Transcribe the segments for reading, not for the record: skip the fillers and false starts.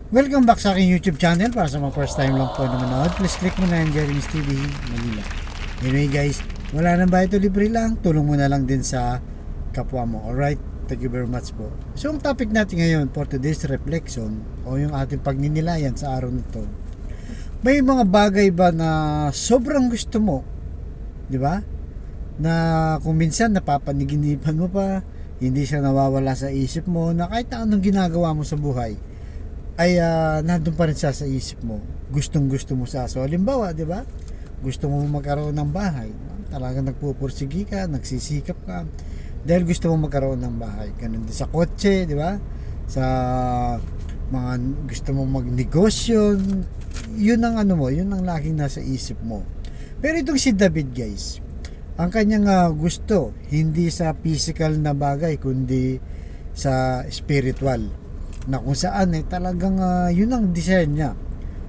Welcome back sa aking YouTube channel. Para sa mga first time lang po na manood, please click mo na yung Jeremy's TV Manila. Anyway guys, wala nang bayad o libre lang, tulong mo na lang din sa kapwa mo. Alright, thank you very much po. So ang topic natin ngayon for today's reflection o yung ating pagninilayan sa araw nito, may mga bagay ba na sobrang gusto mo, di ba? Na kung minsan napapaniginipan mo pa, hindi siya nawawala sa isip mo, na kahit na anong ginagawa mo sa buhay ay nandun pa rin siya sa isip mo. Gustong gusto mo siya. So halimbawa, di ba? Gusto mo magkaroon ng bahay. Talagang nagpupursigi ka, nagsisikap ka dahil gusto mo magkaroon ng bahay. Ganun din sa kotse, di ba? Sa mga gusto mo magnegosyo, yun ang ano mo, yun ang laging nasa isip mo. Pero itong si David guys, ang kanyang gusto hindi sa physical na bagay kundi sa spiritual, na kung saan talagang yun ang desire niya.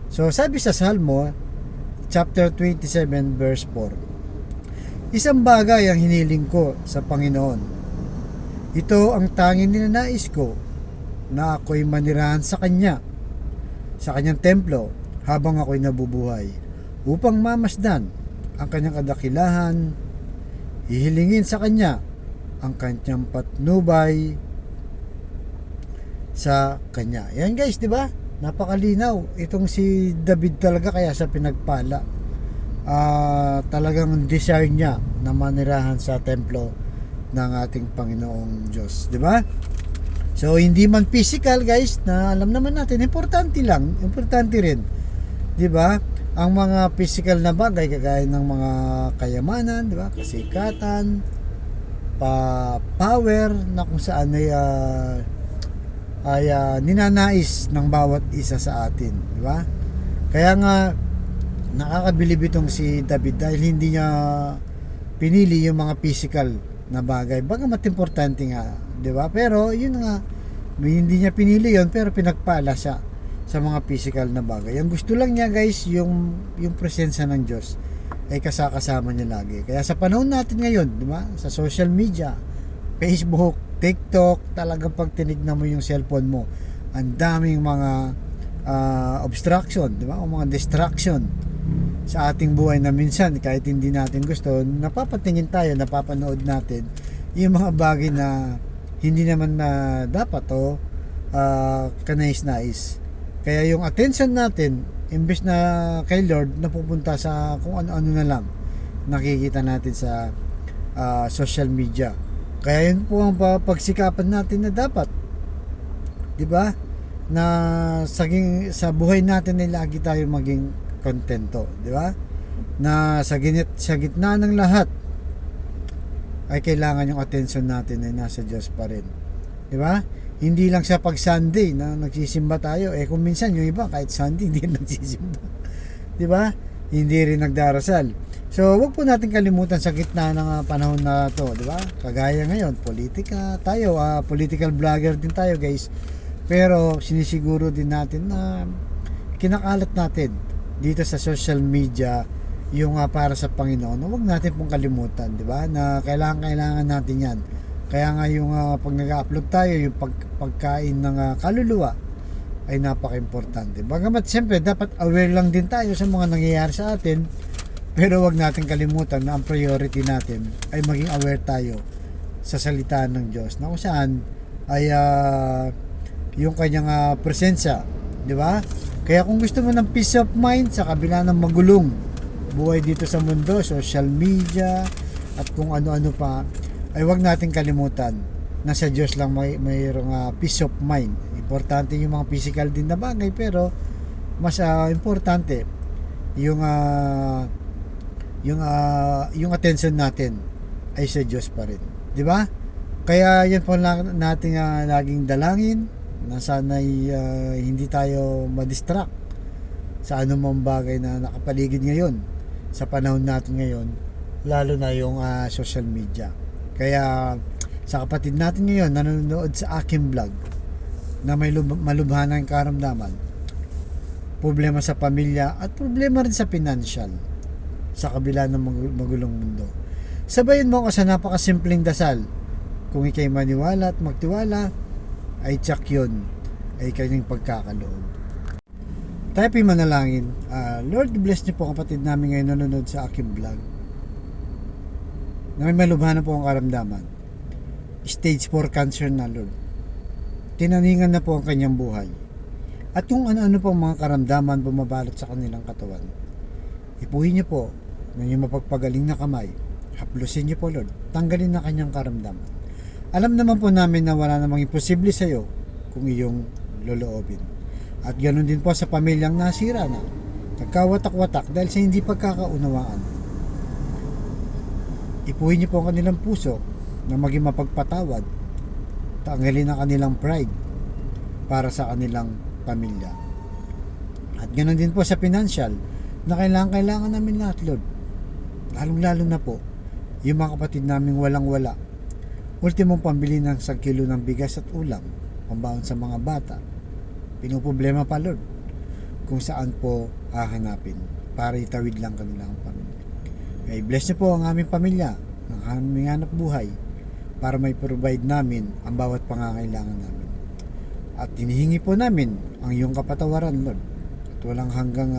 So sabi sa Salmo chapter 27 verse 4, isang bagay ang hiniling ko sa Panginoon, ito ang tanging ninanais ko, na ako'y manirahan sa Kanya, sa Kanyang templo habang ako'y nabubuhay, upang mamasdan ang Kanyang kadakilahan, hihilingin sa Kanya ang Kanyang patnubay sa Kanya. Yan guys, di ba? Napakalinaw. Itong si David talaga kaya sa pinagpala. Talagang desire niya na manirahan sa templo ng ating Panginoong Diyos, di ba? So hindi man physical guys, na alam naman natin importante lang, importante rin, di ba? Ang mga physical na bagay kagaya ng mga kayamanan, di ba? Kasikatan, power na kung saan ay ninanais ng bawat isa sa atin, di ba? Kaya nga nakakabilib itong si David dahil hindi niya pinili yung mga physical na bagay. Bagamat importante nga, di ba? Pero yun nga, hindi niya pinili yon, pero pinagpala siya sa mga physical na bagay. Ang gusto lang niya guys, yung presensya ng Diyos ay kasama niya lagi. Kaya sa panahon natin ngayon, di ba? Sa social media, Facebook, TikTok, talagang pag tinignan mo yung cellphone mo, ang daming mga obstruction, di ba? O mga distraction sa ating buhay na minsan kahit hindi natin gusto, napapatingin tayo, napapanood natin yung mga bagay na hindi naman na dapat o kanais-nais. Kaya yung attention natin, imbes na kay Lord, napupunta sa kung ano-ano na lang nakikita natin sa social media. Kaya yun po ang pagsikapan natin na dapat, di ba? Na sa buhay natin ay lagi tayo maging kontento, di ba? Na sa gitna ng lahat ay kailangan yung attention natin ay nasa Diyos pa rin. Di ba? Hindi lang sa pag Sunday na nagsisimba tayo, kung minsan yung iba kahit Sunday hindi nagsisimba. Di ba? Hindi rin nagdarasal. So, wag po natin kalimutan sa gitna ng panahon na to, di ba? Kagaya ngayon, politika tayo, political vlogger din tayo, guys. Pero sinisiguro din natin na kinakalat natin dito sa social media yung para sa Panginoon. Huwag natin pong kalimutan, di ba? Na kailangan natin 'yan. Kaya nga yung pag nag-upload tayo, yung pagkain ng kaluluwa ay napaka-importante. Bagamat siyempre dapat aware lang din tayo sa mga nangyayari sa atin. Pero wag natin kalimutan na ang priority natin ay maging aware tayo sa salita ng Diyos, na kung saan ay yung kanyang presensya, di ba? Kaya kung gusto mo ng peace of mind sa kabila ng magulong buhay dito sa mundo, social media at kung ano-ano pa, ay wag natin kalimutan na sa Diyos lang mayroong peace of mind. Importante yung mga physical din na bagay, pero mas importante yung attention natin ay sa Diyos pa rin, di ba? Kaya yan po lang nating laging dalangin na sana'y hindi tayo ma-distract sa anumang bagay na nakapaligid ngayon sa panahon natin ngayon, lalo na yung social media. Kaya sa kapatid natin ngayon nanonood sa aking vlog na may malubhanang karamdaman, problema sa pamilya at problema rin sa financial, sa kabila ng magulong mundo, sabayin mo ako sa napakasimpleng dasal. Kung ikay maniwala at magtiwala, ay tsak yun ay kanyang pagkakaloob. Tayo po'y manalangin. Lord, bless niyo po ang kapatid namin ngayon nanonood sa aking vlog. Na may malubhanan po ang karamdaman. Stage 4 cancer na, Lord. Tinaningan na po ang kanyang buhay. At kung ano-ano po ang mga karamdaman bumabalot sa kanilang katawan. Ipuhin niyo po ng iyong mapagpagaling na kamay. Haplusin niyo po, Lord. Tanggalin na kanyang karamdaman. Alam naman po namin na wala namang imposible sa iyo kung iyong loloobin. At ganoon din po sa pamilyang nasira na nagkawatak-watak dahil sa hindi pagkakaunawaan. Ipuhin niyo po ang kanilang puso na maging mapagpatawad. Tanggalin ang kanilang pride para sa kanilang pamilya. At ganoon din po sa financial na kailangan namin lahat, Lord. Lalong-lalo na po yung mga kapatid naming walang-wala. Ultimong pambili ng 1 kilo ng bigas at ulam, pambaon sa mga bata. Pinoproblema pa, Lord, kung saan po hahanapin para itawid lang kanilang pamilya. Kaya bless niyo po ang aming pamilya ng aming hanap buhay para may provide namin ang bawat pangangailangan namin. At hinihingi po namin ang iyong kapatawaran, Lord, at walang hanggang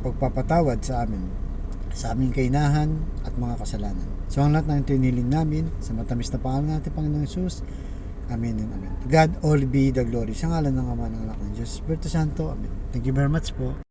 pagpapatawad sa amin, sa aming kainahan at mga kasalanan. So ang lahat ng tiniling namin sa matamis na pangalan natin, Panginoong Hesus. Amen and amen. God all be the glory. Sa ngalan ng Ama, ng Anak, ng Diyos, Espiritu Santo. Amen. Thank you very much po.